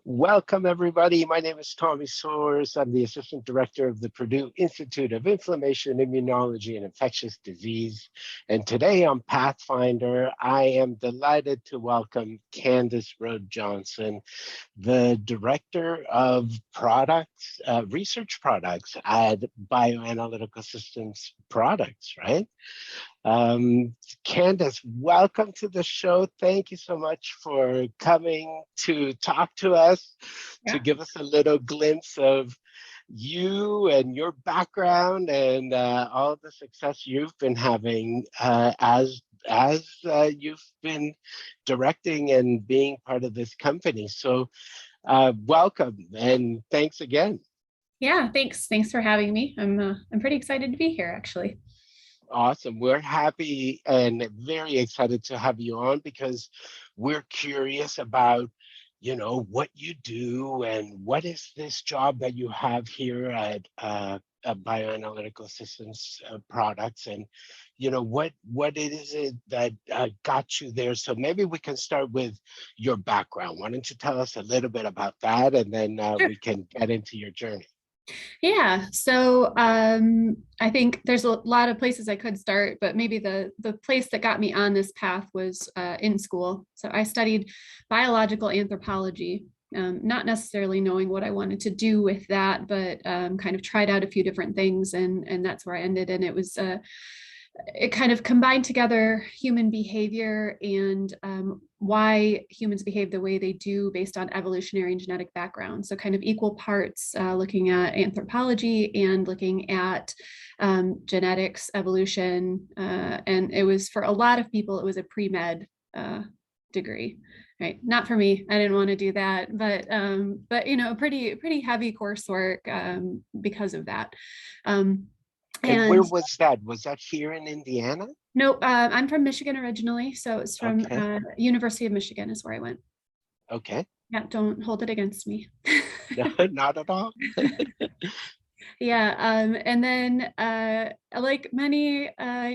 Welcome, everybody. My name is Tommy Soares. I'm the Assistant Director of the Purdue Institute of Inflammation, Immunology, and Infectious Disease. And today on Pathfinder, I am delighted to welcome Candace Rohde Johnson, the Director of Products, Research Products at Bioanalytical Systems Products, right? Candace, welcome to the show. Thank you so much for coming to talk to us, to give us a little glimpse of you and your background and all the success you've been having as you've been directing and being part of this company. So welcome and thanks again. Yeah, thanks. Thanks for having me. I'm pretty excited to be here, actually. Awesome. We're happy and very excited to have you on because we're curious about, what you do and what is this job that you have here at Bioanalytical Systems Products, and what is it that got you there. So maybe we can start with your background. Why don't you tell us a little bit about that, and then Sure. we can get into your journey. Yeah, so I think there's a lot of places I could start, but maybe the place that got me on this path was in school. So I studied biological anthropology, not necessarily knowing what I wanted to do with that, but kind of tried out a few different things, and that's where I ended. And it kind of combined together human behavior and why humans behave the way they do based on evolutionary and genetic background. So kind of equal parts looking at anthropology and looking at genetics, evolution. And it was, for a lot of people, it was a pre-med degree. Right, not for me. I didn't want to do that, but pretty heavy coursework because of that. And where was that? Was that here in Indiana? No, I'm from Michigan originally, so it's from University of Michigan is where I went. Okay. Yeah, don't hold it against me. No, not at all. Yeah, and then like many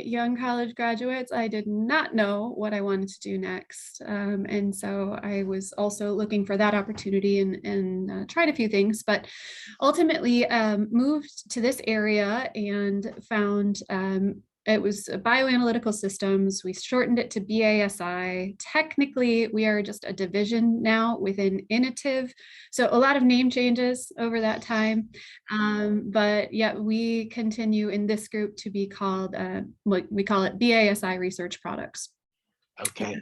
young college graduates, I did not know what I wanted to do next. And so I was also looking for that opportunity and tried a few things, but ultimately moved to this area and found it was Bioanalytical Systems. We shortened it to BASI. Technically, we are just a division now within Initiv. So a lot of name changes over that time. But yeah, we continue in this group to be called, we call it BASI Research Products. Okay.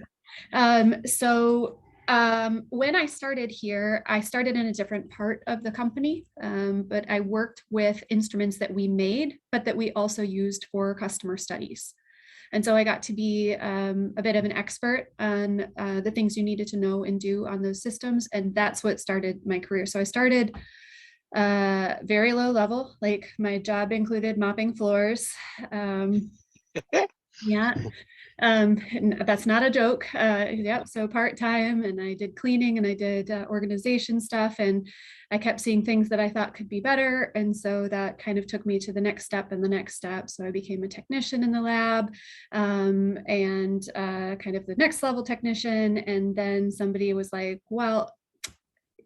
When I started here, I started in a different part of the company, but I worked with instruments that we made, but that we also used for customer studies. And so I got to be a bit of an expert on the things you needed to know and do on those systems. And that's what started my career. So I started very low level, like my job included mopping floors. Yeah. That's not a joke. Yeah, so part-time, and I did cleaning and I did organization stuff, and I kept seeing things that I thought could be better. And so that kind of took me to the next step and the next step. So I became a technician in the lab, and kind of the next level technician. And then somebody was like, well,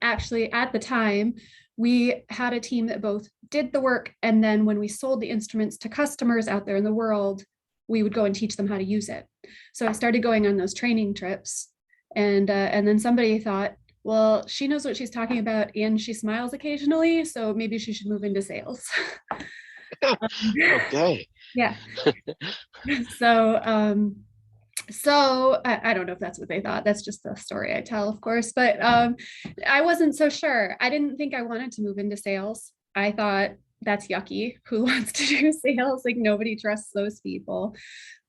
actually at the time, we had a team that both did the work, and then when we sold the instruments to customers out there in the world, we would go and teach them how to use it. So I started going on those training trips, and then somebody thought, well, she knows what she's talking about and she smiles occasionally, so maybe she should move into sales. Okay. Yeah. So I don't know if that's what they thought. That's just the story I tell, of course, but I wasn't so sure. I didn't think I wanted to move into sales. I thought, that's yucky. Who wants to do sales? Like, nobody trusts those people.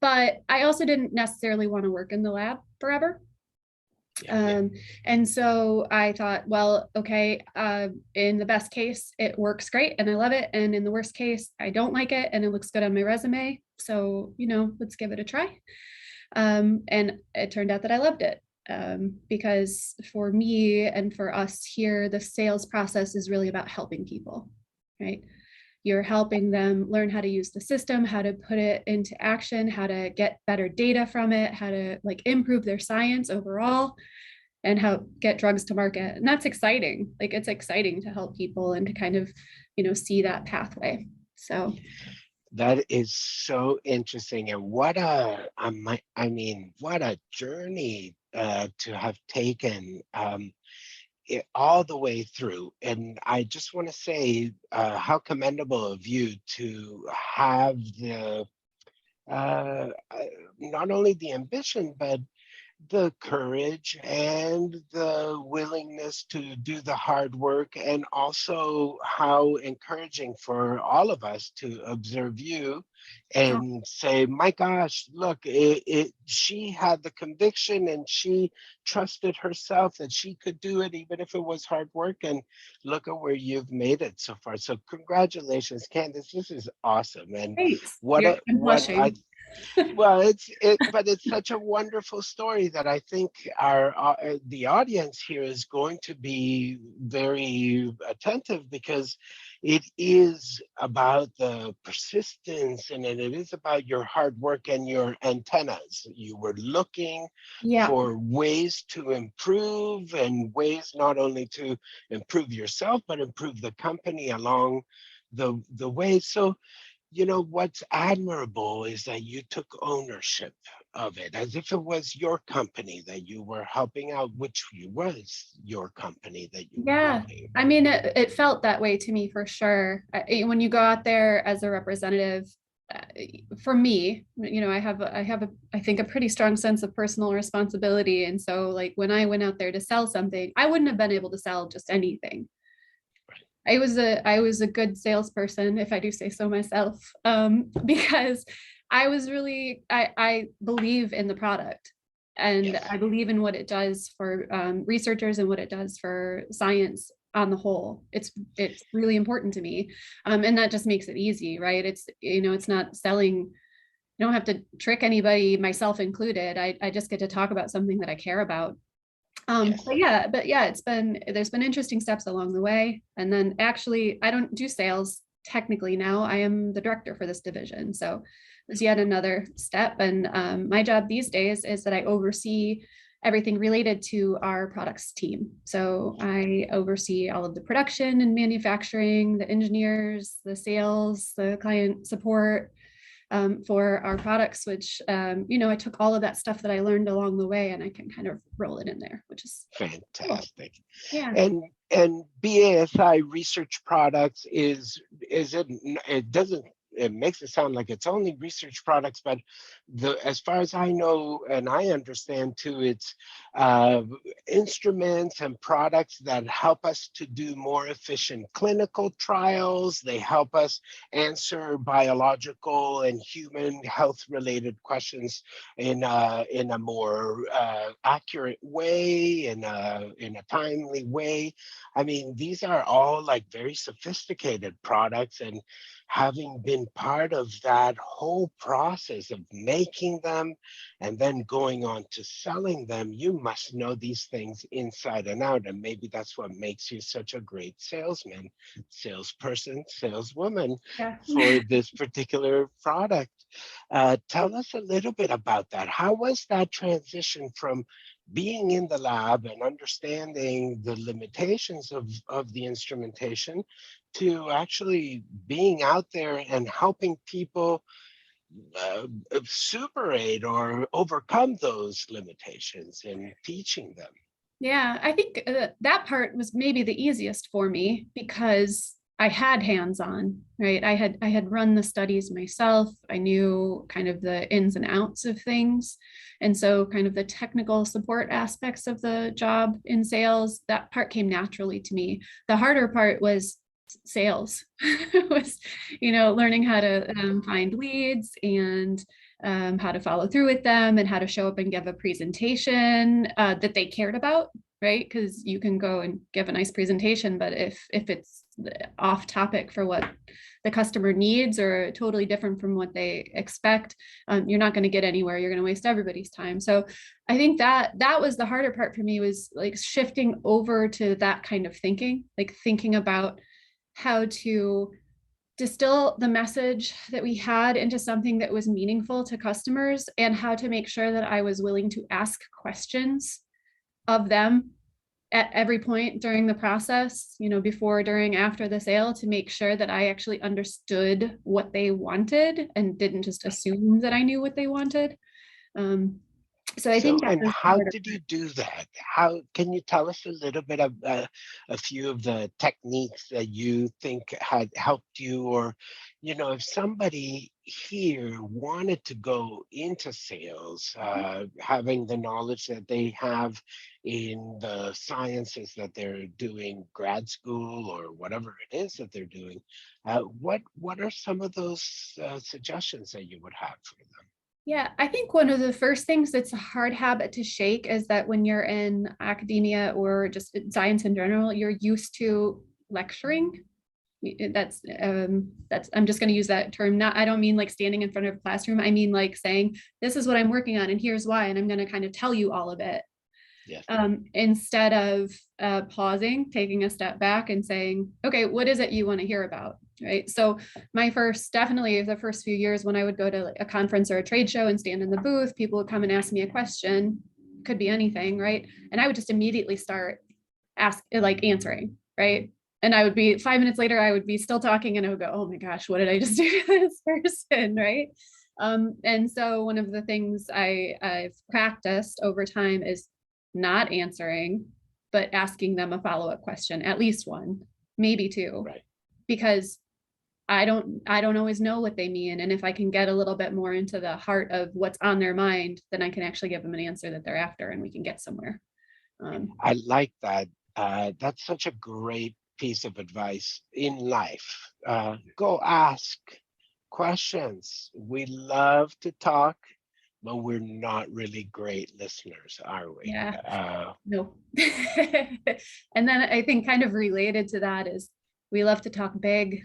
But I also didn't necessarily want to work in the lab forever. And so I thought, well, okay, in the best case, it works great and I love it. And in the worst case, I don't like it and it looks good on my resume. So, let's give it a try. And it turned out that I loved it. Because for me and for us here, the sales process is really about helping people, right? You're helping them learn how to use the system, how to put it into action, how to get better data from it, how to improve their science overall. and how get drugs to market. And that's exciting. Like it's exciting to help people and to kind of, see that pathway. So That is so interesting, and what I mean, what a journey to have taken it all the way through. And I just want to say how commendable of you to have the uh, uh, not only the ambition, but the courage and the willingness to do the hard work, and also how encouraging for all of us to observe you and say, my gosh, look, she had the conviction and she trusted herself that she could do it even if it was hard work, and look at where you've made it so far. So congratulations, Candace, this is awesome. And thanks. what a I'm what I blushing. well, but it's such a wonderful story that I think our the audience here is going to be very attentive, because it is about the persistence, and it is about your hard work and your antennas. You were looking Yeah. for ways to improve, and ways not only to improve yourself but improve the company along the way. So what's admirable is that you took ownership of it as if it was your company that you were helping out, which was your company that you were Yeah. helping. I mean, it felt that way to me for sure. When you go out there as a representative, uh, for me, I think a pretty strong sense of personal responsibility. And so like when I went out there to sell something, I wouldn't have been able to sell just anything. I was a good salesperson, if I do say so myself, because I believe in the product, and Yes, I believe in what it does for researchers and what it does for science on the whole. It's really important to me, and that just makes it easy, right? It's not selling. I don't have to trick anybody, myself included. I just get to talk about something that I care about. yes, But yeah, there's been interesting steps along the way. And then actually, I don't do sales technically now. I am the director for this division. So there's yet another step. And my job these days is that I oversee everything related to our products team. So I oversee all of the production and manufacturing, the engineers, the sales, the client support, for our products, which, I took all of that stuff that I learned along the way and I can kind of roll it in there, which is cool. fantastic. Yeah. And BASI research products is it doesn't, it makes it sound like it's only research products, but as far as I know and I understand too, it's uh, instruments and products that help us to do more efficient clinical trials. They help us answer biological and human health related questions in a more accurate way, in a timely way. I mean, these are all like very sophisticated products, and having been part of that whole process of making them and then going on to selling them, you must know these things inside and out. And maybe that's what makes you such a great salesman, salesperson, saleswoman Yeah. for this particular product. Tell us a little bit about that. How was that transition from being in the lab and understanding the limitations of the instrumentation to actually being out there and helping people superate or overcome those limitations and teaching them? Yeah, I think that part was maybe the easiest for me because I had hands-on, right? I had run the studies myself. I knew kind of the ins and outs of things. And so kind of the technical support aspects of the job in sales, that part came naturally to me. The harder part was sales. Was, learning how to find leads and how to follow through with them and how to show up and give a presentation that they cared about, right? Because you can go and give a nice presentation, but if it's off topic for what the customer needs or totally different from what they expect, you're not going to get anywhere. You're going to waste everybody's time. So I think that was the harder part for me, was like shifting over to that kind of thinking, like thinking about how to distill the message that we had into something that was meaningful to customers, and how to make sure that I was willing to ask questions of them at every point during the process, before, during, after the sale, to make sure that I actually understood what they wanted and didn't just assume that I knew what they wanted. So I So, think that's and a how part of did you it. do that? How can you tell us a little bit of a few of the techniques that you think had helped you, or, if somebody here wanted to go into sales, having the knowledge that they have in the sciences that they're doing grad school or whatever it is that they're doing, what are some of those suggestions that you would have for them? Yeah, I think one of the first things that's a hard habit to shake is that when you're in academia or just in science in general, you're used to lecturing. That's I'm just going to use that term. Not, I don't mean like standing in front of a classroom. I mean like saying, this is what I'm working on and here's why, and I'm going to kind of tell you all of it. Yes. Instead of pausing, taking a step back and saying, okay, what is it you want to hear about? Right. So definitely the first few years when I would go to like a conference or a trade show and stand in the booth, people would come and ask me a question, could be anything, right? And I would just immediately start answering, right? And I would be 5 minutes later, I would be still talking and I would go, oh my gosh, what did I just do to this person? Right. And so one of the things I've practiced over time is not answering, but asking them a follow-up question, at least one, maybe two, Right. because I don't always know what they mean. And if I can get a little bit more into the heart of what's on their mind, then I can actually give them an answer that they're after and we can get somewhere. I like that. That's such a great piece of advice in life. Go ask questions. We love to talk, but we're not really great listeners, are we? Yeah, no. And then I think kind of related to that is we love to talk big,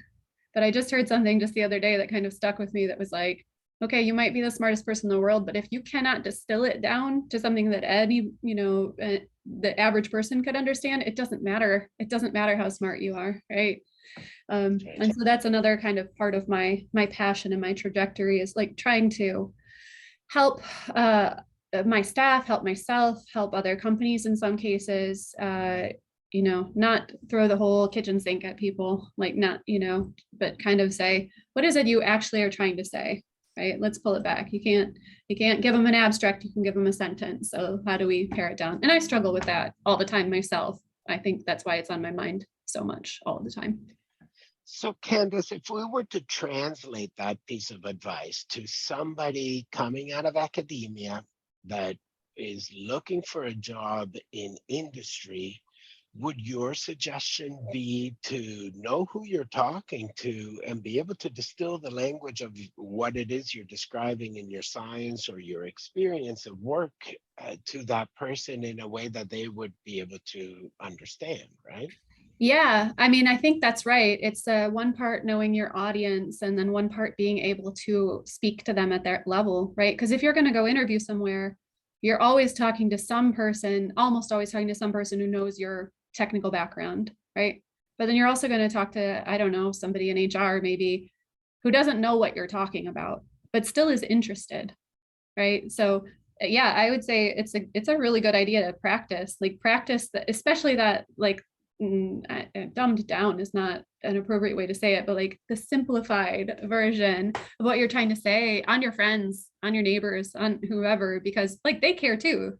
but I just heard something just the other day that kind of stuck with me that was like, okay, you might be the smartest person in the world, but if you cannot distill it down to something that the average person could understand, it doesn't matter. It doesn't matter how smart you are, right? And so that's another kind of part of my passion and my trajectory is like trying to help my staff, help myself, help other companies in some cases, not throw the whole kitchen sink at people, like not, but kind of say, what is it you actually are trying to say? Right. Let's pull it back. You can't give them an abstract, you can give them a sentence. So how do we pare it down? And I struggle with that all the time myself. I think that's why it's on my mind so much all the time. So, Candace, if we were to translate that piece of advice to somebody coming out of academia that is looking for a job in industry, would your suggestion be to know who you're talking to and be able to distill the language of what it is you're describing in your science or your experience of work to that person in a way that they would be able to understand, right? Yeah, I mean, I think that's right. It's one part knowing your audience and then one part being able to speak to them at their level, right? Because if you're going to go interview somewhere, you're always talking to some person, almost always talking to some person who knows your technical background, right? But then you're also going to talk to, I don't know, somebody in HR maybe who doesn't know what you're talking about, but still is interested, right? So yeah, I would say it's a really good idea to practice that, especially that like dumbed down is not an appropriate way to say it, but like the simplified version of what you're trying to say on your friends, on your neighbors, on whoever, because like they care too,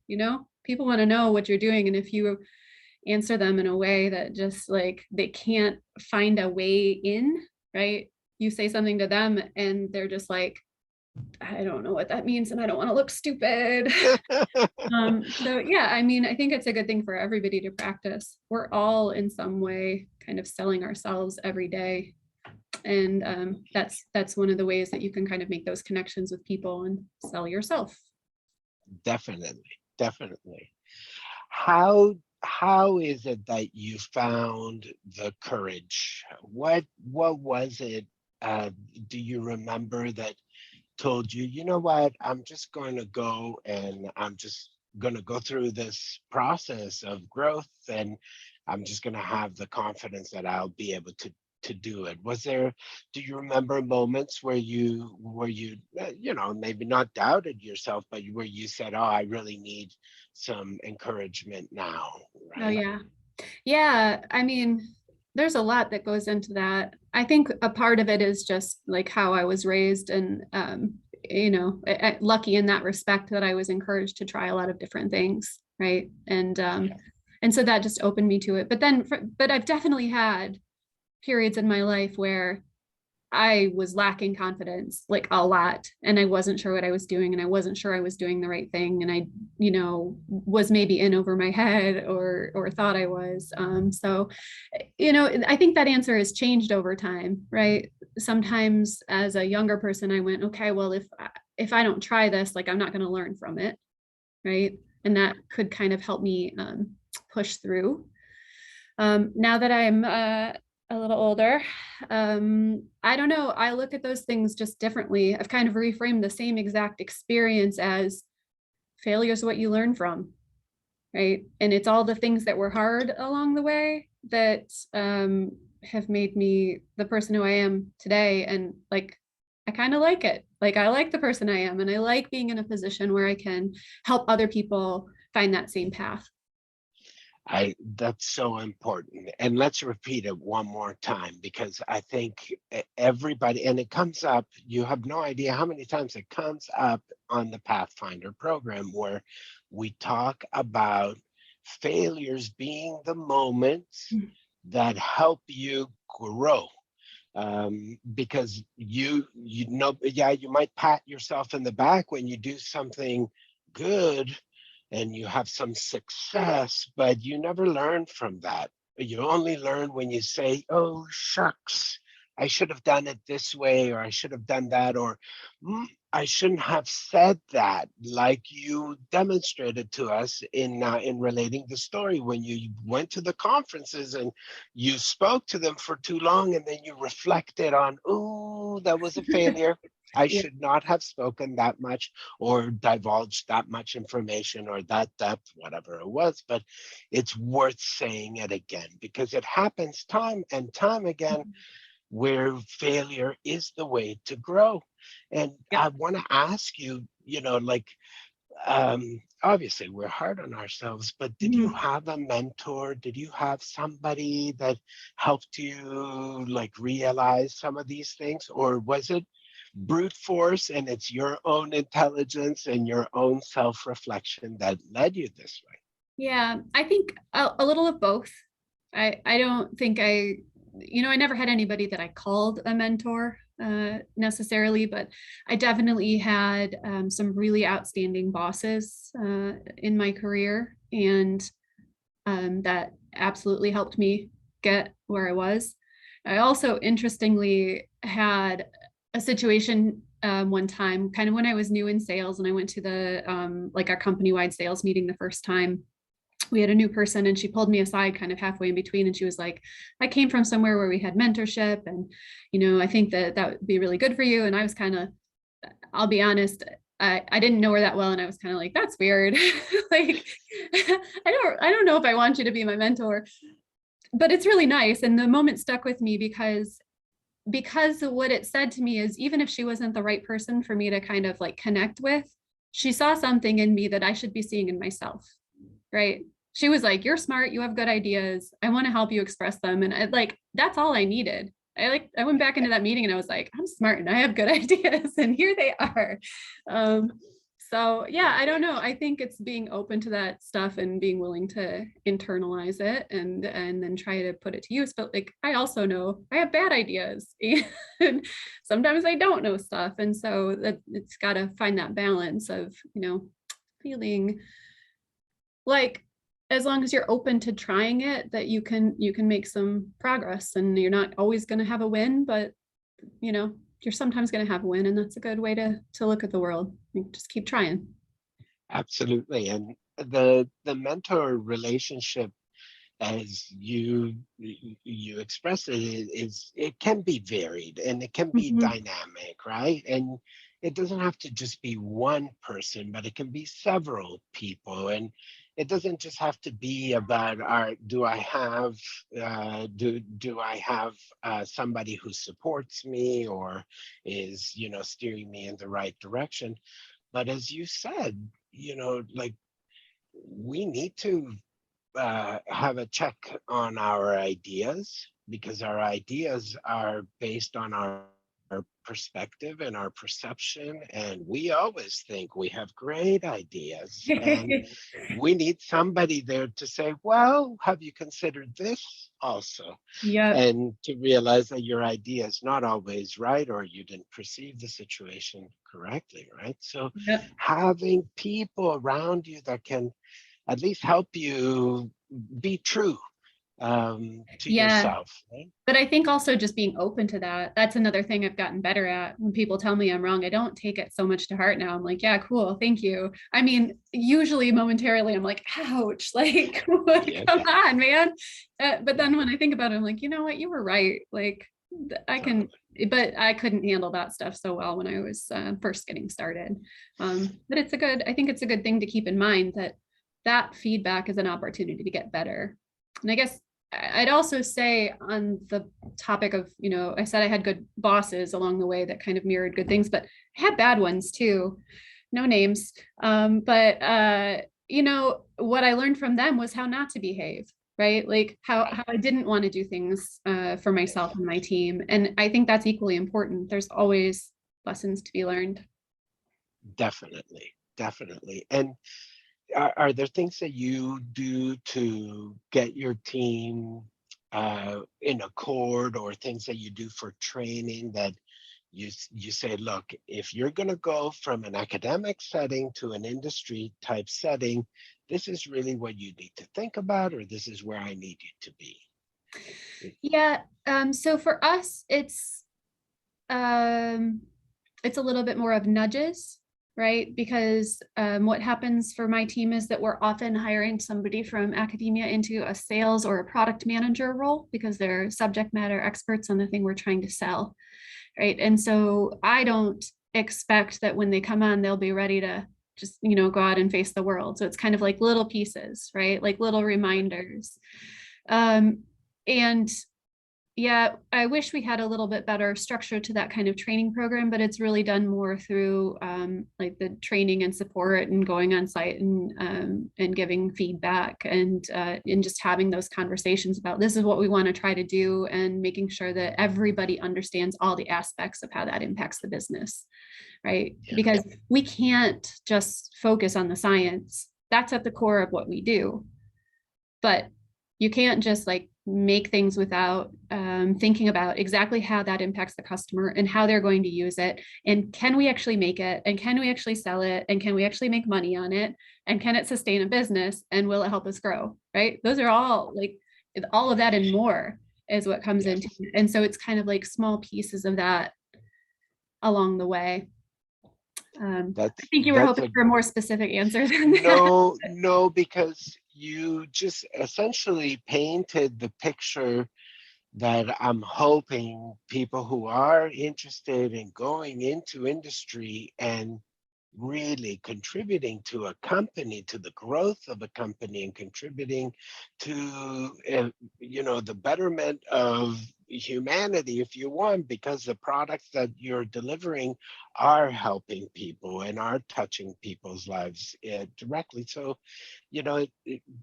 people want to know what you're doing. And if you answer them in a way that just like they can't find a way in, right? You say something to them and they're just like, I don't know what that means and I don't want to look stupid. So yeah, I mean, I think it's a good thing for everybody to practice. We're all in some way kind of selling ourselves every day. And that's one of the ways that you can kind of make those connections with people and sell yourself. Definitely, definitely. How is it that you found the courage? What was it? Uh, do you remember that told you, you know what, I'm just going to go and I'm just going to go through this process of growth and I'm just going to have the confidence that I'll be able to to do it? Do you remember moments where maybe not doubted yourself, but where you said, oh, I really need some encouragement now, Oh, right? yeah. Yeah. I mean, there's a lot that goes into that. I think a part of it is just like how I was raised, and, lucky in that respect that I was encouraged to try a lot of different things. Right. And so that just opened me to it. But I've definitely had periods in my life where I was lacking confidence like a lot, and I wasn't sure what I was doing, and I wasn't sure I was doing the right thing, and I was maybe in over my head, or thought I was. So I think that answer has changed over time, right? Sometimes as a younger person I went, okay, well, if I don't try this, like, I'm not going to learn from it, right? And that could kind of help me push through. Now that I'm a little older, I don't know. I look at those things just differently. I've kind of reframed the same exact experience as failure is what you learn from, right? And it's all the things that were hard along the way that have made me the person who I am today. And like, I kind of like it. Like, I like the person I am, and I like being in a position where I can help other people find that same path. That's so important. And let's repeat it one more time, because I think everybody, and it comes up, you have no idea how many times it comes up on the Pathfinder program, where we talk about failures being the moments that help you grow. Because yeah, you might pat yourself in the back when you do something good and you have some success, but you never learn from that. You only learn when you say, oh, shucks, I should have done it this way, or I should have done that, or I shouldn't have said that, like you demonstrated to us in relating the story when you went to the conferences and you spoke to them for too long, and then you reflected on, oh, that was a failure. I Yeah. should not have spoken that much or divulged that much information or that depth, whatever it was. But it's worth saying it again, because it happens time and time again where failure is the way to grow. And Yep. I want to ask you, like, obviously we're hard on ourselves, but did you Mhm. have a mentor? Did you have somebody that helped you like realize some of these things? Or was it brute force and it's your own intelligence and your own self-reflection that led you this way? Yeah, I think a little of both. I don't think I never had anybody that I called a mentor necessarily, but I definitely had some really outstanding bosses in my career, and that absolutely helped me get where I was. I also, interestingly, had a situation one time, kind of when I was new in sales, and I went to the like our company-wide sales meeting the first time. We had a new person, and she pulled me aside kind of halfway in between, and she was like, I came from somewhere where we had mentorship, and I think that would be really good for you. And I was kind of, I'll be honest, I didn't know her that well, and I was kind of like, that's weird. Like, I don't know if I want you to be my mentor. But it's really nice, and the moment stuck with me because what it said to me is, even if she wasn't the right person for me to kind of like connect with, she saw something in me that I should be seeing in myself, right? She was like, you're smart, you have good ideas, I want to help you express them. And that's all I needed. I went back into that meeting and I was like, I'm smart and I have good ideas, and here they are. um, so yeah, I don't know, I think it's being open to that stuff and being willing to internalize it, and then try to put it to use. But like, I also know I have bad ideas and sometimes I don't know stuff, and so that it's got to find that balance of feeling like, as long as you're open to trying it, that you can make some progress, and you're not always going to have a win, but you're sometimes going to have a win, and that's a good way to look at the world. You just keep trying. Absolutely. And the mentor relationship, as you express it, is it can be varied and it can be Mhm. dynamic, right? And it doesn't have to just be one person, but it can be several people. And it doesn't just have to be about our, do I have somebody who supports me or is, steering me in the right direction. But as you said, like, we need to have a check on our ideas, because our ideas are based on our perspective and our perception. And we always think we have great ideas. And we need somebody there to say, well, have you considered this also? Yep. And to realize that your idea is not always right, or you didn't perceive the situation correctly, right? So Yep. having people around you that can at least help you be true to Yeah. yourself, right? But I think also just being open to that. That's another thing I've gotten better at. When people tell me I'm wrong, I don't take it so much to heart now. I'm like, yeah, cool. Thank you. I mean, usually momentarily I'm like, ouch, like, Yes, come on, man. But yeah, then when I think about it, I'm like, you know what? You were right. Like, I can, totally. but I couldn't handle that stuff so well when I was first getting started. But I think it's a good thing to keep in mind that that feedback is an opportunity to get better. And I guess I'd also say on the topic of, I said I had good bosses along the way that kind of mirrored good things, but I had bad ones too. No names. But what I learned from them was how not to behave, right? Like how Right. I didn't want to do things for myself Yes, and my team. And I think that's equally important. There's always lessons to be learned. definitely, definitely. And are there things that you do to get your team in accord, or things that you do for training that you say, look, if you're going to go from an academic setting to an industry type setting, this is really what you need to think about, or this is where I need you to be? Yeah. So for us, um, it's a little bit more of nudges, right? Because what happens for my team is that we're often hiring somebody from academia into a sales or a product manager role because they're subject matter experts on the thing we're trying to sell, right? And so I don't expect that when they come on, they'll be ready to just, go out and face the world. So it's kind of like little pieces, right? Like little reminders. Um, and yeah, I wish we had a little bit better structure to that kind of training program, but it's really done more through like the training and support and going on site and giving feedback and just having those conversations about this is what we want to try to do and making sure that everybody understands all the aspects of how that impacts the business, right? Yeah, Because we can't just focus on the science. That's at the core of what we do, but you can't just like make things without thinking about exactly how that impacts the customer and how they're going to use it, and can we actually make it, and can we actually sell it, and can we actually make money on it, and can it sustain a business, and will it help us grow, right? Those are all like all of that and more is what comes into yes. it. And so it's kind of like small pieces of that along the way. I think you were That's hoping a for a more specific answer than that. no, no, because you just essentially painted the picture that I'm hoping people who are interested in going into industry and really contributing to a company, to the growth of a company, and contributing to the betterment of humanity, if you want, because the products that you're delivering are helping people and are touching people's lives directly. So,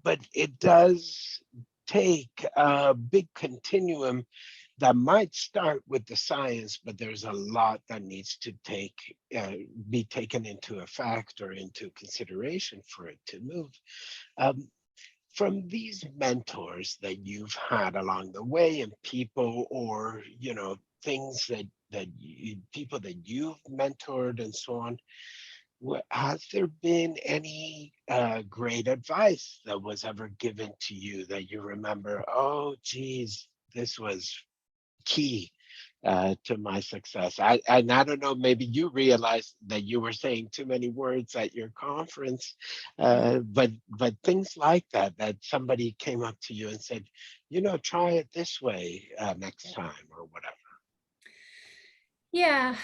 but it does take a big continuum that might start with the science, but there's a lot that needs to be taken into effect or into consideration for it to move. Um, from these mentors that you've had along the way, and people, or things people that you've mentored and so on, has there been any great advice that was ever given to you that you remember? Oh, geez, this was key to my success. And I don't know, maybe you realized that you were saying too many words at your conference, but things like that, that somebody came up to you and said, try it this way next time, or whatever. Yeah.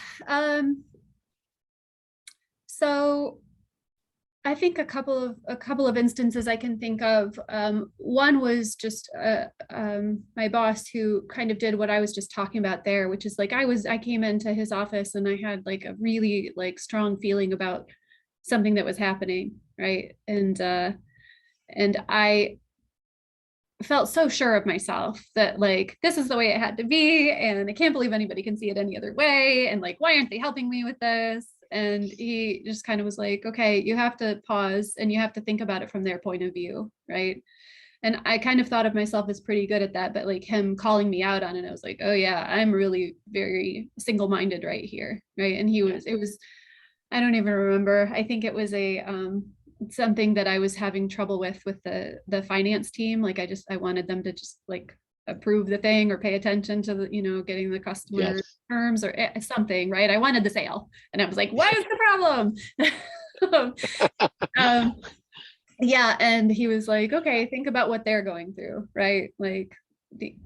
So I think a couple of instances I can think of. One was just my boss who kind of did what I was just talking about there, which is like I came into his office and I had like a really like strong feeling about something that was happening, right? And I felt so sure of myself that like this is the way it had to be, and I can't believe anybody can see it any other way, and like why aren't they helping me with this? And he just kind of was like, okay, you have to pause and you have to think about it from their point of view, right? And I kind of thought of myself as pretty good at that, but like him calling me out on it, I was like, oh yeah, I'm really very single-minded right here, right? And he Yeah. was, it was, I don't even remember. I think it was a something that I was having trouble with the finance team. Like I wanted them to just like approve the thing or pay attention to the, getting the customer Yes. terms or something, right? I wanted the sale. And I was like, what is the problem? um, yeah, and he was like, okay, think about what they're going through, right? Like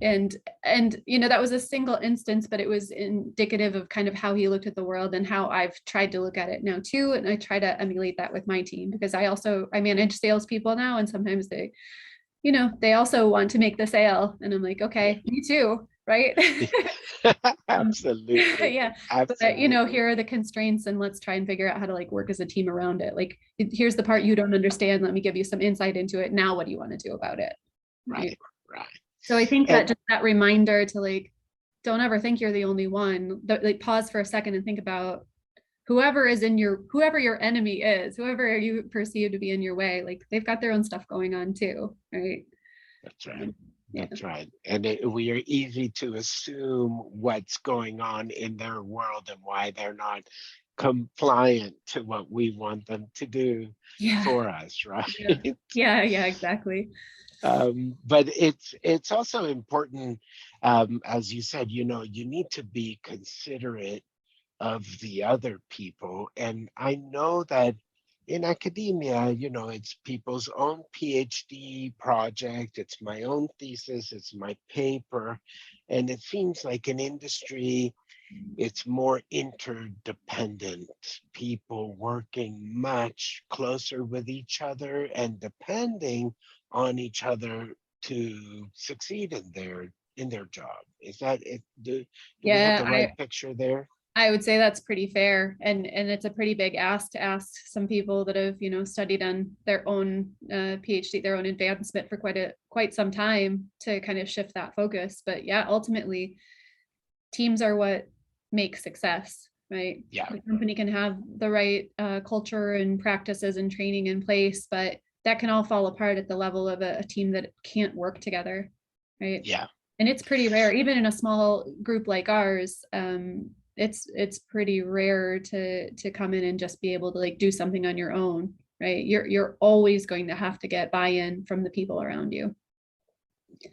and that was a single instance, but it was indicative of kind of how he looked at the world and how I've tried to look at it now too. And I try to emulate that with my team, because I manage salespeople now, and sometimes they also want to make the sale, and I'm like, Yeah. okay, me too, right? Absolutely. Yeah, but Absolutely. here are the constraints, and let's try and figure out how to like work as a team around it. Like, here's the part you don't understand, let me give you some insight into it. Now what do you want to do about it, right? Right. Right. So I think that And just that reminder to like, don't ever think you're the only one. Like, pause for a second and think about whoever your enemy is, whoever you perceive to be in your way, like they've got their own stuff going on too, right? that's right. Yeah. That's right. And we are easy to assume what's going on in their world and why they're not compliant to what we want them to do Yeah. for us, Yeah. right? Yeah. Yeah. Exactly. But it's also important, as you said, you need to be considerate of the other people. And I know that in academia, it's people's own PhD project, it's my own thesis, it's my paper. And it seems like in industry, it's more interdependent, people working much closer with each other and depending on each other to succeed in their job. Is that it? Do we have Yeah. the right picture there? I would say that's pretty fair, and it's a pretty big ask to ask some people that have studied on their own PhD, their own advancement for quite some time, to kind of shift that focus. But yeah, ultimately, teams are what make success, right? Yeah. The company can have the right culture and practices and training in place, but that can all fall apart at the level of a team that can't work together, right? Yeah. And it's pretty rare, even in a small group like ours. It's pretty rare to come in and just be able to like do something on your own, right? You're always going to have to get buy-in from the people around you.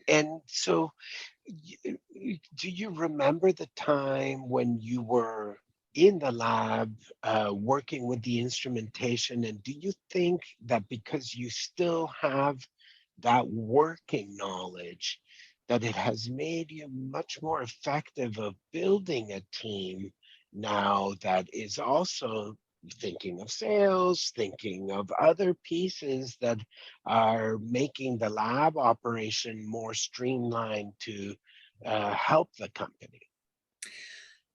And so, do you remember the time when you were in the lab working with the instrumentation? And do you think that because you still have that working knowledge, that it has made you much more effective of building a team now that is also thinking of sales, thinking of other pieces that are making the lab operation more streamlined to help the company?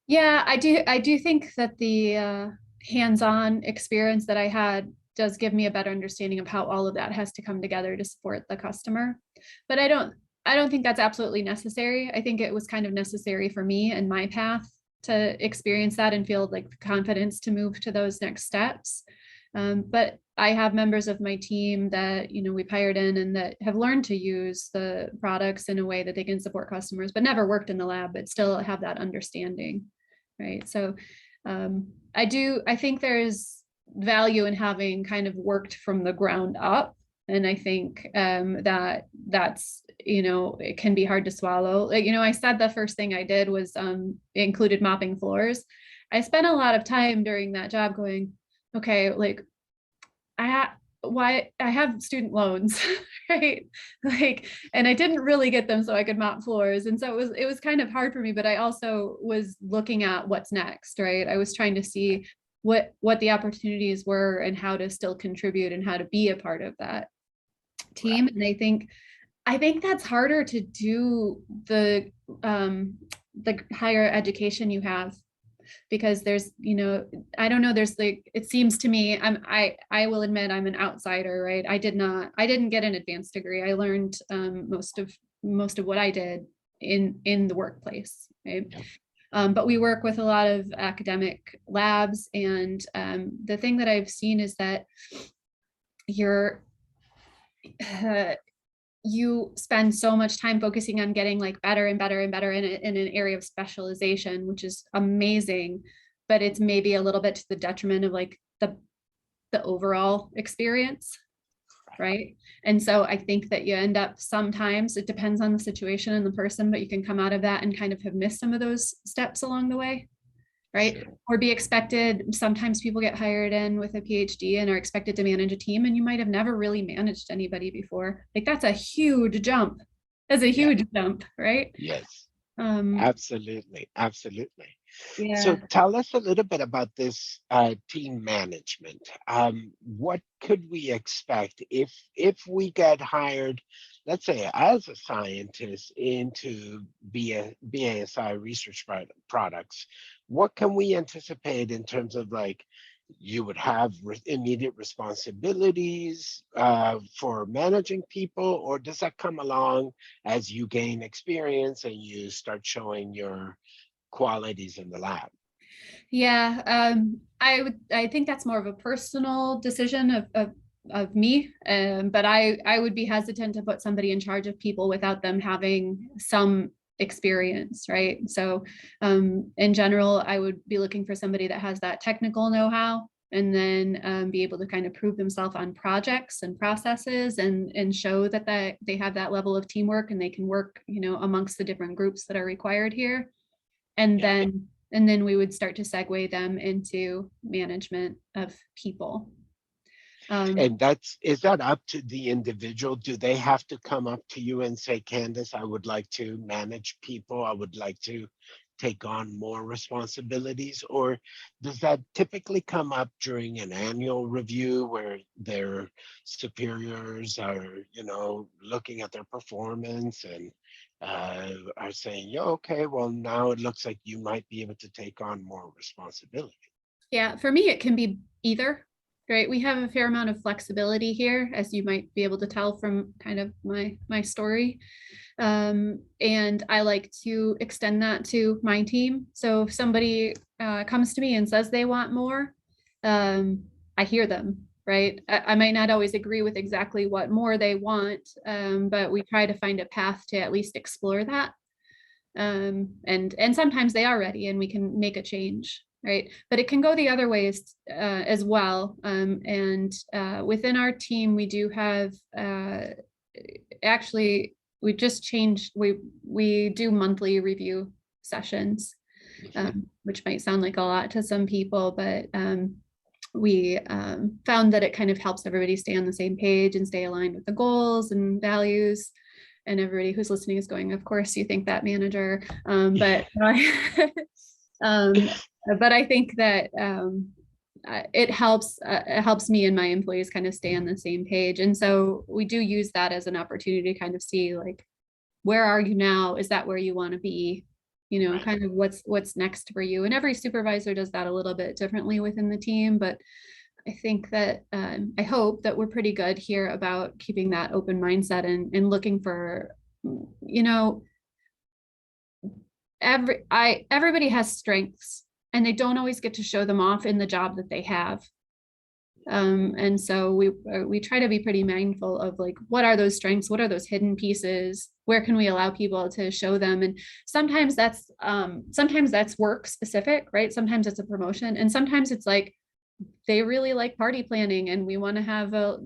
Yeah, I do think that the hands-on experience that I had does give me a better understanding of how all of that has to come together to support the customer. But I don't think that's absolutely necessary. I think it was kind of necessary for me and my path to experience that and feel like the confidence to move to those next steps. But I have members of my team that we've hired in and that have learned to use the products in a way that they can support customers, but never worked in the lab, but still have that understanding, right? So I think there's value in having kind of worked from the ground up. And I think that's it can be hard to swallow. Like, I said the first thing I did was included mopping floors. I spent a lot of time during that job going, okay, like why I have student loans, right? Like, and I didn't really get them so I could mop floors. And so it was kind of hard for me, but I also was looking at what's next, right? I was trying to see what the opportunities were and how to still contribute and how to be a part of that team. Right. And I think that's harder to do the higher education you have, because there's, I don't know, there's like, it seems to me, I will admit I'm an outsider, right? I didn't get an advanced degree. I learned most of what I did in the workplace, right? Yep. But we work with a lot of academic labs, and the thing that I've seen is that you're you spend so much time focusing on getting like better and better and better in an area of specialization, which is amazing, but it's maybe a little bit to the detriment of like the overall experience, right? And so I think that you end up, sometimes it depends on the situation and the person, but you can come out of that and kind of have missed some of those steps along the way, right? Sure. Or be expected. Sometimes people get hired in with a PhD and are expected to manage a team, and you might have never really managed anybody before. Like that's a huge jump. That's a Yeah. huge jump, right? Yes. Um, Absolutely. Absolutely. So yeah. tell us a little bit about this team management. What could we expect if we get hired, let's say as a scientist into BASI research products? What can we anticipate in terms of like you would have immediate responsibilities for managing people, or does that come along as you gain experience and you start showing your qualities in the lab? Yeah, I think that's more of a personal decision of me, but I would be hesitant to put somebody in charge of people without them having some experience, right? So in general, I would be looking for somebody that has that technical know-how, and then be able to kind of prove themselves on projects and processes, and show that they have that level of teamwork and they can work, amongst the different groups that are required here. and Yeah. then and then we would start to segue them into management of people. um, And is that up to the individual? Do they have to come up to you and say, Candace, I would like to manage people. I would like to take on more responsibilities? Or does that typically come up during an annual review where their superiors are, looking at their performance and are saying, yeah, okay, well, now it looks like you might be able to take on more responsibility? yeah, for me it can be either, right? We have a fair amount of flexibility here, as you might be able to tell from kind of my story. And I like to extend that to my team. So if somebody comes to me and says they want more, I hear them, right? I might not always agree with exactly what more they want, but we try to find a path to at least explore that. And sometimes they are ready and we can make a change, right? But it can go the other ways as well. And within our team, we do have actually, we just changed, we do monthly review sessions, Mhm. which might sound like a lot to some people, but we found that it kind of helps everybody stay on the same page and stay aligned with the goals and values. And everybody who's listening is going, of course you think that, manager. But um, but I think that it helps me and my employees kind of stay on the same page. And so we do use that as an opportunity to kind of see, like, where are you now? Is that where you want to be? Right. Kind of what's next for you. And every supervisor does that a little bit differently within the team, but I think that I hope that we're pretty good here about keeping that open mindset, and looking for, you know, everybody has strengths, and they don't always get to show them off in the job that they have. And so we try to be pretty mindful of, like, what are those strengths? What are those hidden pieces? Where can we allow people to show them? And sometimes that's work specific, right? Sometimes it's a promotion, and sometimes it's like they really like party planning and we want to have a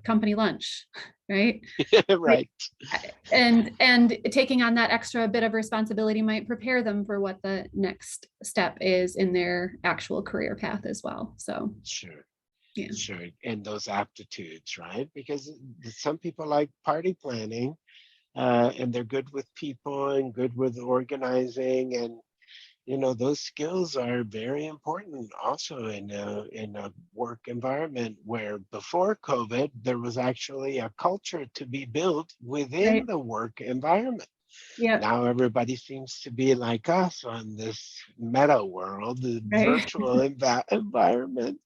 company lunch, right? Right. And taking on that extra bit of responsibility might prepare them for what the next step is in their actual career path as well. So Sure. yeah. Sure. And those aptitudes, right? Because some people like party planning, and they're good with people and good with organizing, and those skills are very important also in a work environment where before COVID, there was actually a culture to be built within Right. the work environment. Yep. Now everybody seems to be like us on this meta world, the Right. virtual environment.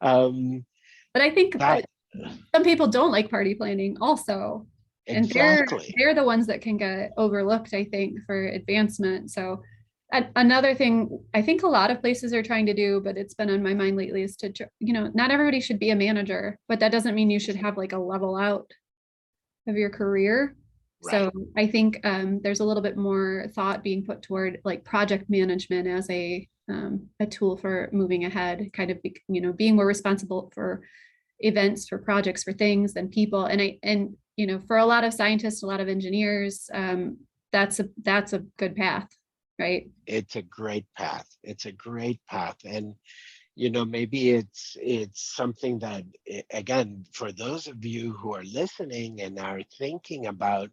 Um, But I think that some people don't like party planning also. And exactly. they're the ones that can get overlooked, I think, for advancement. So another thing I think a lot of places are trying to do, but it's been on my mind lately is to, not everybody should be a manager, but that doesn't mean you should have like a level out of your career. So Right. I think there's a little bit more thought being put toward like project management as a tool for moving ahead, kind of being more responsible for events, for projects, for things than people. And for a lot of scientists, a lot of engineers, that's a good path, right? It's a great path. It's a great path. And maybe it's something that again, for those of you who are listening and are thinking about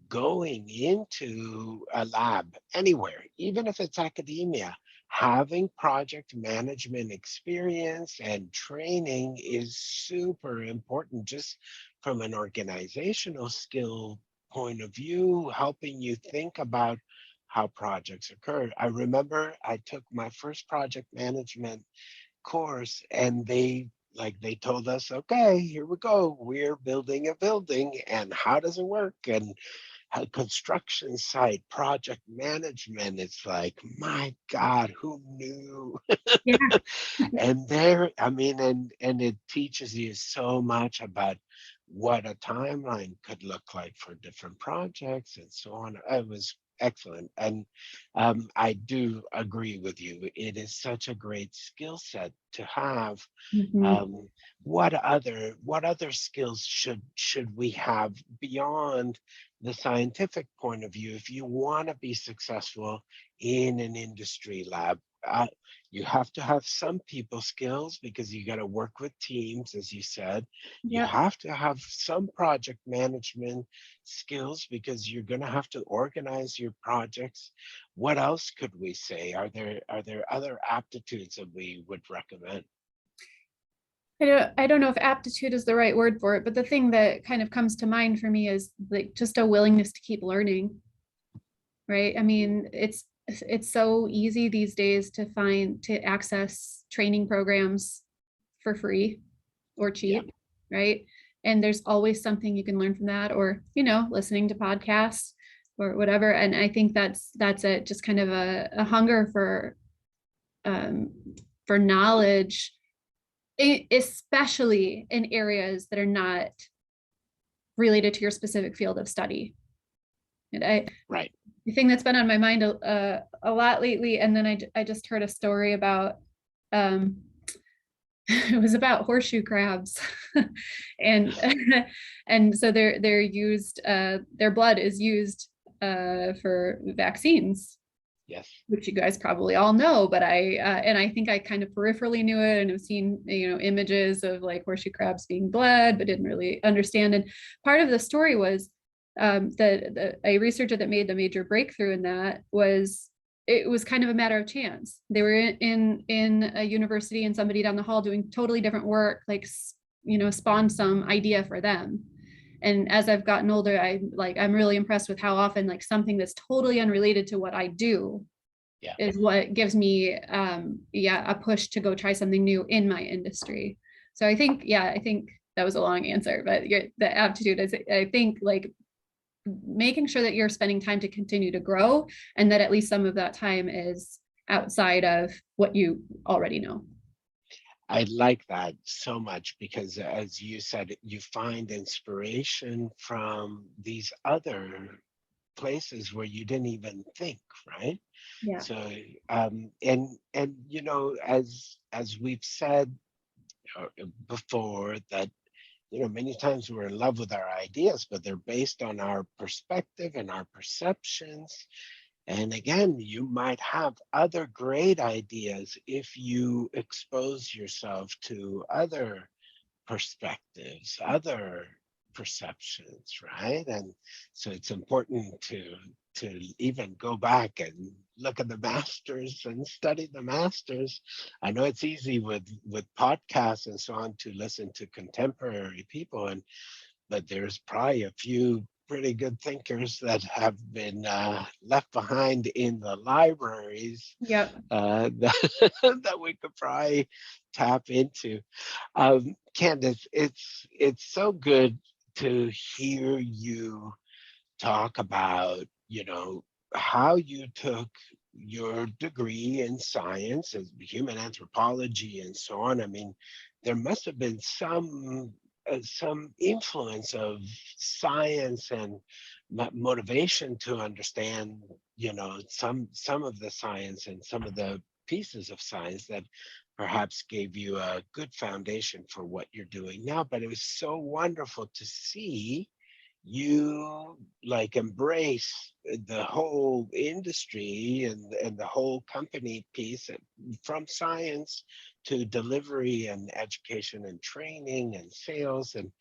going into a lab anywhere, even if it's academia, having project management experience and training is super important just from an organizational skill point of view, helping you think about how projects occur. I remember I took my first project management course and they told us, okay, here we go, we're building a building and how does it work, and a construction site project management. It's like, my God, who knew? Yeah. And there, I mean, and it teaches you so much about what a timeline could look like for different projects and so on. It was excellent. And I do agree with you. It is such a great skill set to have. Mhm. um, what other skills should we have beyond the scientific point of view if you want to be successful in an industry lab? You have to have some people skills because you got to work with teams, as you said. You Yep. have to have some project management skills because you're going to have to organize your projects. What else could we say? Are there other aptitudes that we would recommend? I don't know if aptitude is the right word for it, but the thing that kind of comes to mind for me is like just a willingness to keep learning, right? I mean, it's so easy these days to access training programs for free or Yeah, cheap, right? And there's always something you can learn from that, or listening to podcasts or whatever. And I think that's it, just kind of a hunger um, for knowledge, especially in areas that are not related to your specific field of study. And right. the thing that's been on my mind a lot lately, and then I just heard a story about um, it was about horseshoe crabs, and and so they're used their blood is used for vaccines, Yes. which you guys probably all know, but I think I kind of peripherally knew it and have seen images of like horseshoe crabs being bled, but didn't really understand. And part of the story was that a researcher that made the major breakthrough in that was it was kind of a matter of chance. They were in a university and somebody down the hall doing totally different work, like spawned some idea for them. And as I've gotten older, I'm really impressed with how often like something that's totally unrelated to what I do Yeah. is what gives me a push to go try something new in my industry. So I think that was a long answer, but the aptitude is, I think, like making sure that you're spending time to continue to grow, and that at least some of that time is outside of what you already know. I like that so much because, as you said, you find inspiration from these other places where you didn't even think, right? Yeah. So, and as we've said before, that many times we're in love with our ideas, but they're based on our perspective and our perceptions. And again, you might have other great ideas if you expose yourself to other perspectives, other perceptions, right? And so it's important to even go back and look at the masters and study the masters. I know it's easy with podcasts and so on to listen to contemporary people, and but there's probably a few pretty good thinkers that have been left behind in the libraries Yep. that, that we could probably tap into. Candace, it's so good to hear you talk about, how you took your degree in science as human anthropology and so on. I mean, there must have been some influence of science and motivation to understand, some of the science and some of the pieces of science that perhaps gave you a good foundation for what you're doing now. But it was so wonderful to see you like embrace the whole industry and the whole company piece from science to delivery and education and training and sales. And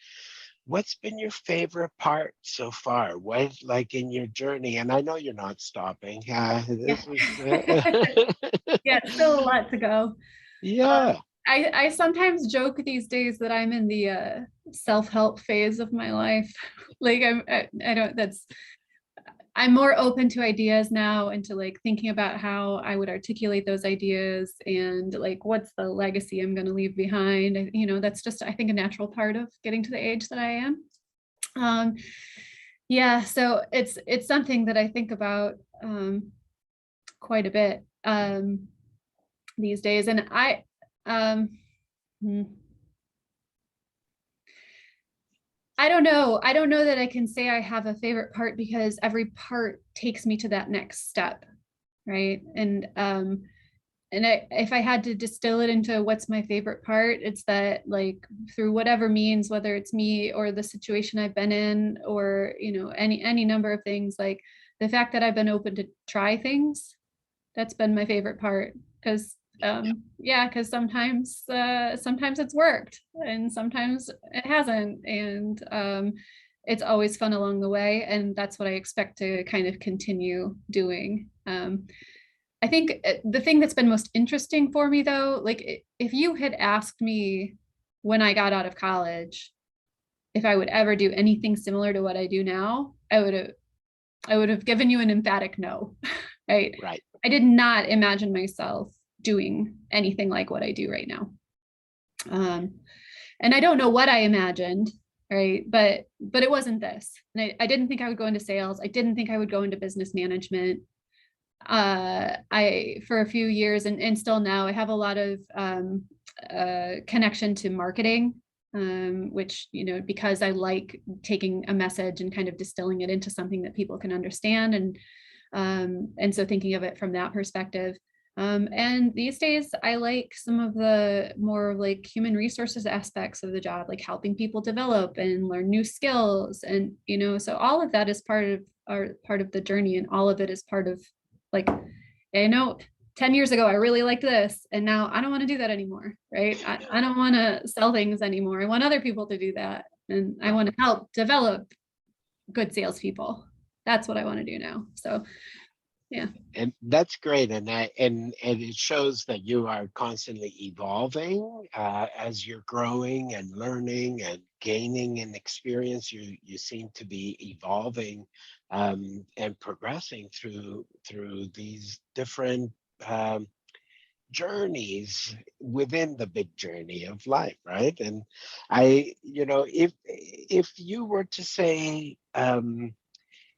what's been your favorite part so far? What, like, in your journey? And I know you're not stopping. Yeah. This was Yeah, still a lot to go. yeah. I sometimes joke these days that I'm in the self-help phase of my life. Like I don't that's I'm more open to ideas now and to like thinking about how I would articulate those ideas and like what's the legacy I'm going to leave behind. That's just I think a natural part of getting to the age that I am. Um, yeah, so it's something that I think about quite a bit these days, and um, hmm, I don't know. I don't know that I can say I have a favorite part because every part takes me to that next step, right? If I had to distill it into what's my favorite part, it's that like through whatever means, whether it's me or the situation I've been in, or any number of things, like the fact that I've been open to try things, that's been my favorite part. Because yeah, because sometimes it's worked and sometimes it hasn't, and it's always fun along the way, and that's what I expect to kind of continue doing. I think the thing that's been most interesting for me though, like if you had asked me when I got out of college if I would ever do anything similar to what I do now, I would have given you an emphatic no, right? Right. I did not imagine myself doing anything like what I do right now. Um, and I don't know what I imagined, right? But it wasn't this. And I didn't think I would go into sales. I didn't think I would go into business management. I for a few years and still now I have a lot of connection to marketing, which because I like taking a message and kind of distilling it into something that people can understand, and so thinking of it from that perspective. And these days I like some of the more like human resources aspects of the job, like helping people develop and learn new skills, and so all of that is part of the journey, and all of it is part of like, 10 years ago, I really liked this, and now I don't want to do that anymore, right? I don't want to sell things anymore. I want other people to do that. And I want to help develop good salespeople. That's what I want to do now. So, yeah. And that's great, and it shows that you are constantly evolving as you're growing and learning and gaining in experience. You seem to be evolving and progressing through these different journeys within the big journey of life, right? And if you were to say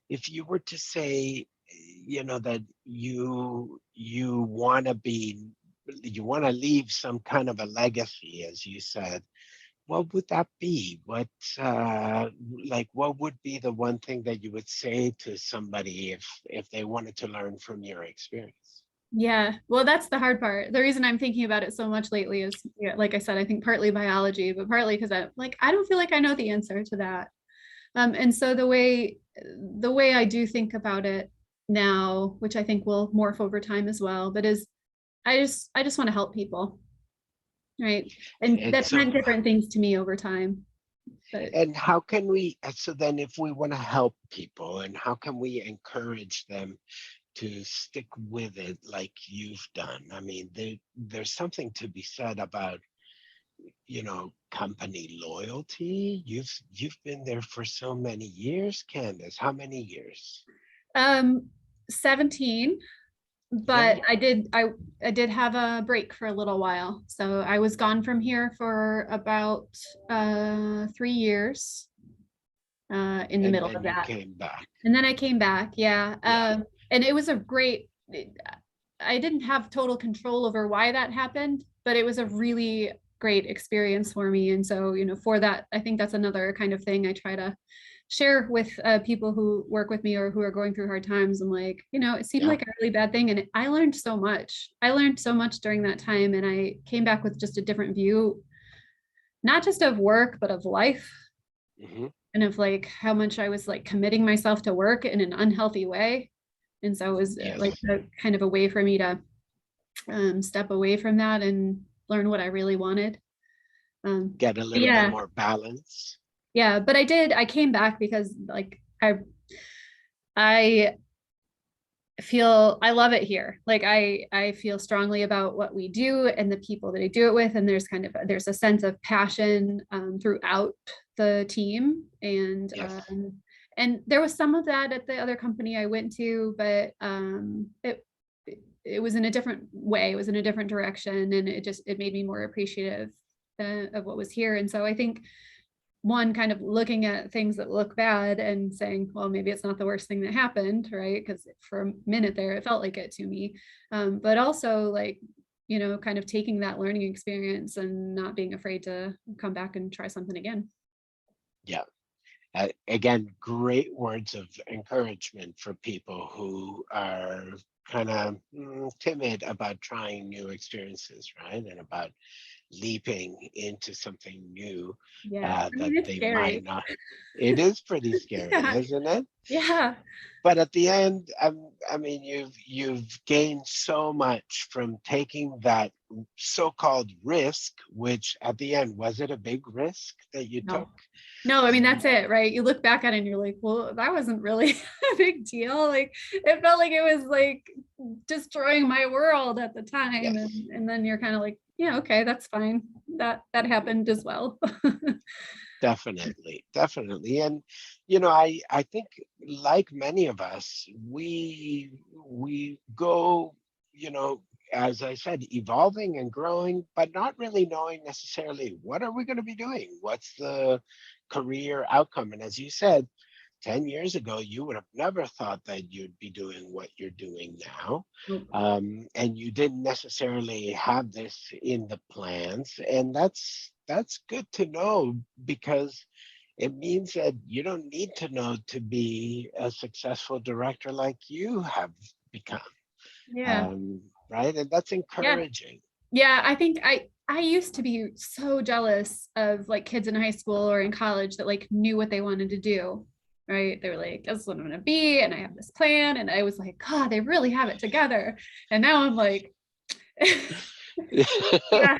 that you want to leave some kind of a legacy, as you said, what would that be? What would be the one thing that you would say to somebody if they wanted to learn from your experience? Yeah. Well, that's the hard part. The reason I'm thinking about it so much lately is, yeah, like I said, I think partly biology, but partly because I don't feel like I know the answer to that. And so the way I do think about it now, which I think will morph over time as well, but is I just want to help people, right? And And that's meant so different things to me over time. But And how can we, so then if we want to help people, and how can we encourage them to stick with it like you've done? I mean, there's something to be said about, company loyalty. You've been there for so many years, Candace. How many years? um 17, Yeah. but I did have a break for a little while. So I was gone from here for about 3 years in the And middle then of you that. came back. And then I came back, yeah. Yeah. And it was a great, I didn't have total control over why that happened, but it was a really great experience for me. And so, for that, I think that's another kind of thing I try to share with people who work with me or who are going through hard times. I'm like, it seemed Yeah. like a really bad thing. And I learned so much. I learned so much during that time. And I came back with just a different view, not just of work, but of life Hmm. and of like how much I was like committing myself to work in an unhealthy way. And so it was like Yes. a kind of a way for me to step away from that and learn what I really wanted. Get a But little bit yeah, more balance. yeah. But I came back because like I feel I love it here. Like I feel strongly about what we do and the people that I do it with, and there's a sense of passion throughout the team, Yes. and there was some of that at the other company I went to, but it was in a different way. It was in a different direction, and it made me more appreciative of what was here. And so I think one kind of looking at things that look bad and saying, well, maybe it's not the worst thing that happened, right? Because for a minute there, it felt like it to me. But also like, kind of taking that learning experience and not being afraid to come back and try something again. Yeah. Again, great words of encouragement for people who are kind of timid about trying new experiences, right? And about leaping into something new Yeah. I that mean, it's they might scary. not. It is pretty scary, Yeah. isn't it? Yeah. But at the end, I mean, you've gained so much from taking that so-called risk, which at the end, was it a big risk that you took? No. No, I mean, that's it, right? You look back at it and you're like, well, that wasn't really a big deal. Like, it felt like it was like destroying my world at the time. Yes. And then you're kind of like, yeah, okay, that's fine. That happened as well. Definitely, definitely. And I think like many of us, we go, you know, as I said, evolving and growing, but not really knowing necessarily what are we going to be doing? What's the career outcome? And as you said, 10 years ago, you would have never thought that you'd be doing what you're doing now. Nope. And you didn't necessarily have this in the plans. And that's good to know, because it means that you don't need to know to be a successful director like you have become. Yeah. Um, right. And that's Yeah. encouraging. Yeah. I think I used to be so jealous of like kids in high school or in college that like knew what they wanted to do. Right. They were like, this is what I'm gonna be, and I have this plan. And I was like, God, they really have it together. And now I'm like, yeah.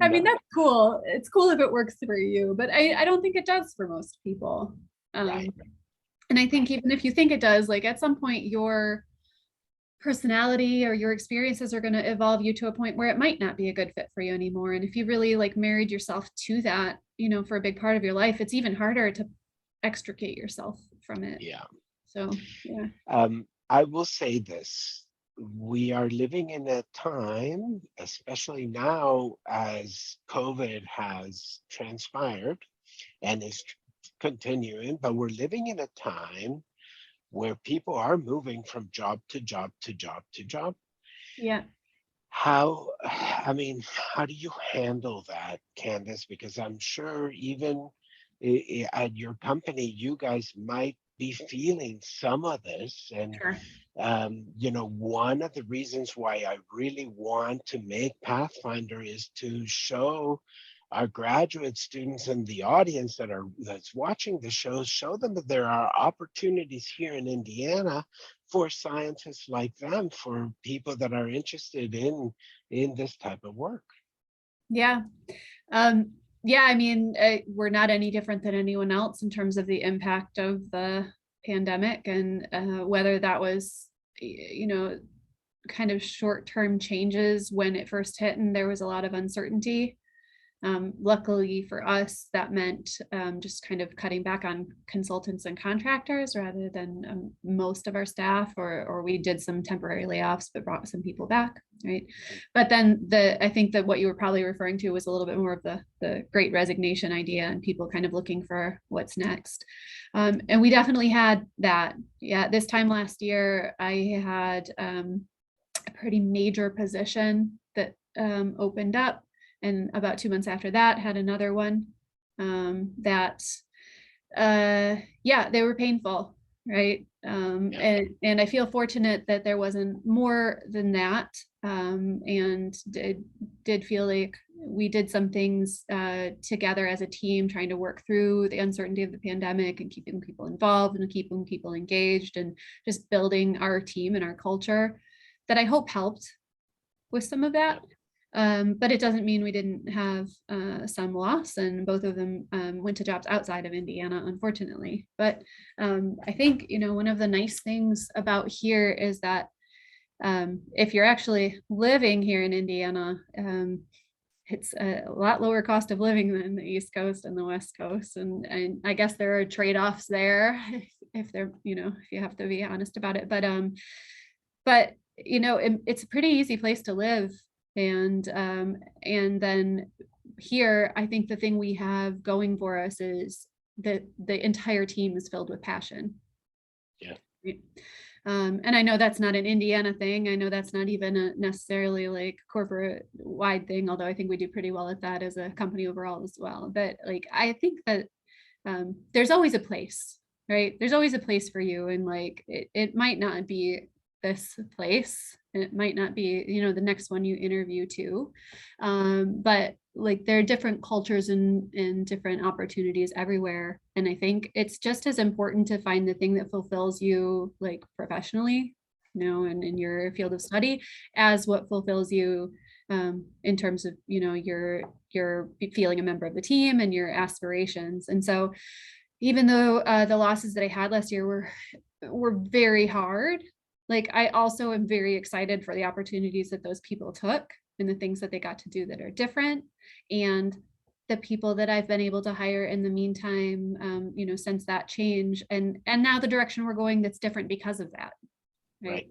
I mean, No, that's cool. It's cool if it works for you, but I don't think it does for most people. right, Um, and I think right. even if you think it does, like at some point your personality or your experiences are going to evolve you to a point where it might not be a good fit for you anymore. And if you really like married yourself to that, for a big part of your life, it's even harder to extricate yourself from it. Yeah. So, yeah. I will say this. We are living in a time, especially now as COVID has transpired and is continuing, but we're living in a time where people are moving from job to job to job to job. Yeah. I mean, how do you handle that, Candace? Because I'm sure even at your company, you guys might be feeling some of this. And, Sure. one of the reasons why I really want to make Pathfinder is to show our graduate students and the audience that's watching the shows, show them that there are opportunities here in Indiana for scientists like them, for people that are interested in this type of work. Yeah. Um, Yeah, I mean, we're not any different than anyone else in terms of the impact of the pandemic, and whether that was, you know, kind of short-term changes when it first hit and there was a lot of uncertainty. Luckily for us, that meant just kind of cutting back on consultants and contractors rather than most of our staff, or we did some temporary layoffs but brought some people back, right? But then I think that what you were probably referring to was a little bit more of the great resignation idea and people kind of looking for what's next. And we definitely had that. Yeah, this time last year, I had a pretty major position that opened up, and about 2 months after that had another one that yeah, they were painful, right? Yeah. And I feel fortunate that there wasn't more than that, and did feel like we did some things together as a team, trying to work through the uncertainty of the pandemic and keeping people involved and keeping people engaged and just building our team and our culture, that I hope helped with some of that. But it doesn't mean we didn't have some loss, and both of them went to jobs outside of Indiana, unfortunately. But I think, you know, one of the nice things about here is that if you're actually living here in Indiana, it's a lot lower cost of living than the East Coast and the West Coast. And I guess there are trade-offs there if they're, you know, if you have to be honest about it. But you know, it's a pretty easy place to live. And then here, I think the thing we have going for us is that the entire team is filled with passion. Yeah. And I know that's not an Indiana thing. I know that's not even a necessarily like corporate wide thing, although I think we do pretty well at that as a company overall as well. But like, I think that there's always a place, right? There's always a place for you. And like, it might not be this place. It might not be, you know, the next one you interview to. But like, there are different cultures and different opportunities everywhere. And I think it's just as important to find the thing that fulfills you, like professionally, you know, and in your field of study, as what fulfills you in terms of, you know, your feeling a member of the team and your aspirations. And so even though the losses that I had last year were very hard, like I also am very excited for the opportunities that those people took and the things that they got to do that are different, and the people that I've been able to hire in the meantime, you know, since that change, and now the direction we're going that's different because of that, right?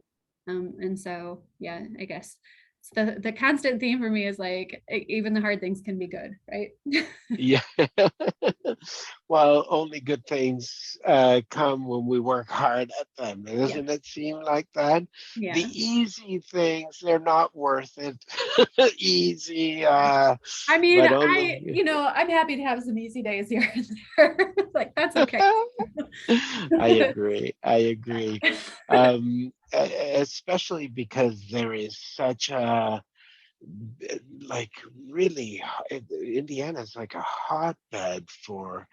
Right. And so yeah, I guess it's the constant theme for me is like even the hard things can be good, right? Yeah. Well, only good things come when we work hard at them. Yeah, Doesn't it seem like that? The yeah. easy things, they're not worth it. Easy, I mean, but only. you know, I'm happy to have some easy days here and there. Like, that's okay. I agree. I agree. Especially because there is such a like really Indiana is like a hotbed for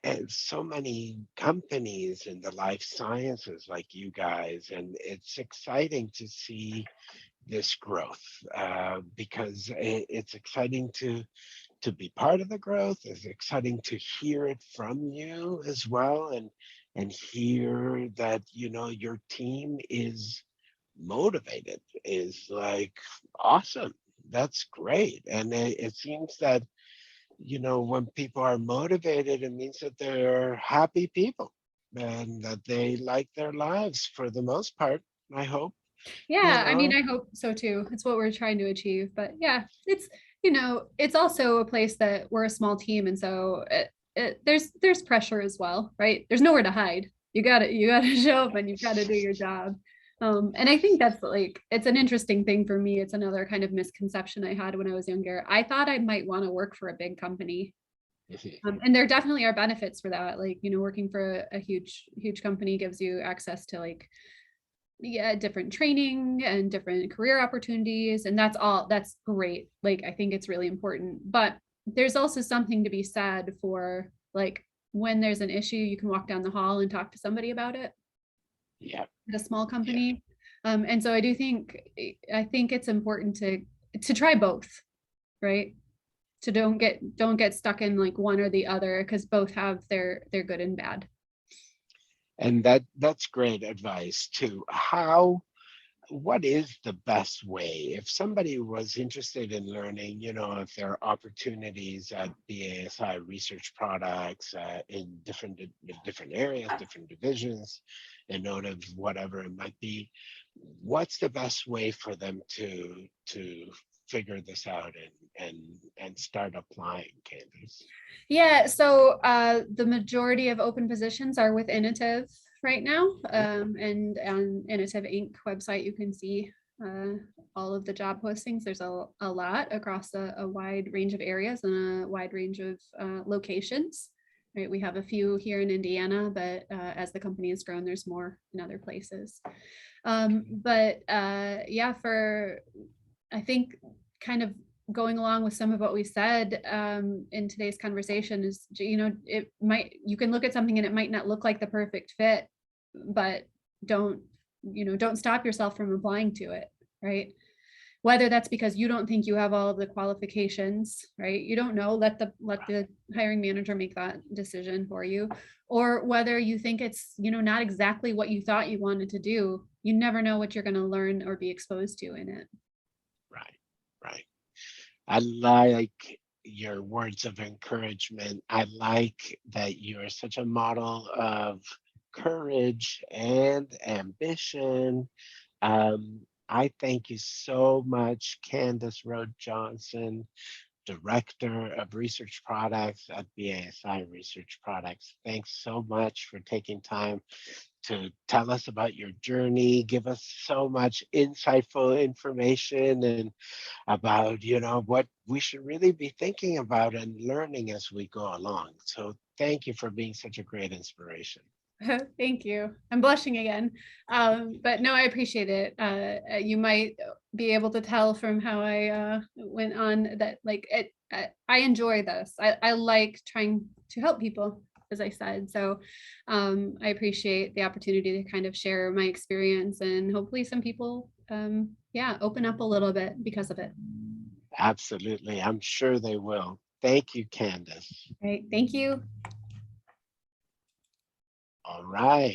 and so many companies in the life sciences like you guys, and it's exciting to see this growth because it's exciting to be part of the growth. It's exciting to hear it from you as well, and hear that you know your team is motivated is like awesome. That's great. And it seems that you know when people are motivated, it means that they're happy people and that they like their lives for the most part, I hope, you Yeah, I mean, know. I hope so too. It's what we're trying to achieve. But yeah, it's, you know, it's also a place that we're a small team, and so there's pressure as well, right? There's nowhere to hide. You got to show up and you've got to do your job. And I think that's like, it's an interesting thing for me. It's another kind of misconception I had when I was younger. I thought I might want to work for a big company. And there definitely are benefits for that. Like, you know, working for a huge company gives you access to like, yeah, different training and different career opportunities. And that's great. Like, I think it's really important. But there's also something to be said for like when there's an issue, you can walk down the hall and talk to somebody about it Yeah. at a small Yeah. company. And so I think it's important to try both, right? So don't get stuck in like one or the other, because both have their good and bad. And that's great advice too. What is the best way if somebody was interested in learning, if there are opportunities at BASI research products in different areas, different divisions, and out of whatever it might be, what's the best way for them to figure this out and start applying, Candace? Yeah, so the majority of open positions are with Innovative right now. Mhm. And on Innovative Inc. website, you can see uh, all of the job postings. There's a lot across a wide range of areas and a wide range of locations. Right, we have a few here in Indiana, but as the company has grown, there's more in other places. But yeah, I think kind of going along with some of what we said in today's conversation is, you can look at something and it might not look like the perfect fit, but don't, don't stop yourself from applying to it, right? Whether that's because you don't think you have all of the qualifications, right? You don't know, let the hiring manager make that decision for you. Or whether you think it's, not exactly what you thought you wanted to do. You never know what you're going to learn or be exposed to in it. Right, right. I like your words of encouragement. I like that you're such a model of courage and ambition. I thank you so much, Candace Rohde Johnson, Director of Research Products at BASI Research Products. Thanks so much for taking time to tell us about your journey, give us so much insightful information and about, what we should really be thinking about and learning as we go along. So thank you for being such a great inspiration. Thank you. I'm blushing again. But no, I appreciate it. You might be able to tell from how I went on that, like, I enjoy this. I like trying to help people, as I said. So I appreciate the opportunity to kind of share my experience, and hopefully some people, yeah, open up a little bit because of it. Absolutely. I'm sure they will. Thank you, Candace. Right. Thank you. All right.